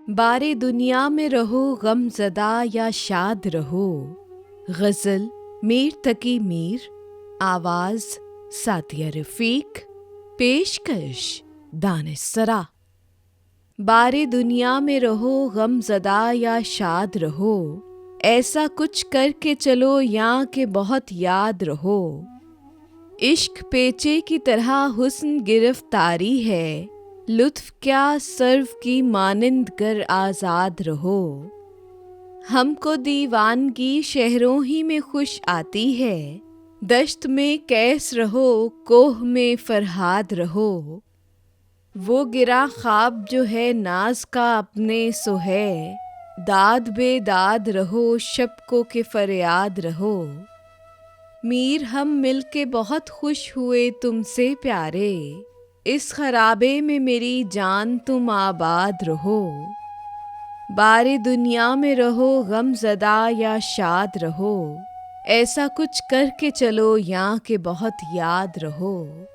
बारे दुनिया में रहो गम ज़दा या शाद रहो। गज़ल मीर तकी मीर, आवाज़ सातिया रफ़ीक, पेशकश दानिश-सरा। बारे दुनिया में रहो गम ज़दा या शाद रहो, ऐसा कुछ करके चलो यहाँ के बहुत याद रहो। इश्क पेचे की तरह हुस्न गिरफ्तारी है, लुत्फ़ क्या सर्व की मानिंद कर आज़ाद रहो। हमको दीवानगी शहरों ही में खुश आती है, दश्त में कैस रहो कोह में फरहाद रहो। वो गिरा ख्वाब जो है नाज का अपने सो है, दाद बेदाद रहो शब के फरियाद रहो। मीर हम मिलके बहुत खुश हुए तुमसे प्यारे, इस खराबे में मेरी जान तुम आबाद रहो। बारे दुनिया में रहो गम ज़दा या शाद रहो, ऐसा कुछ करके चलो यहाँ के बहुत याद रहो।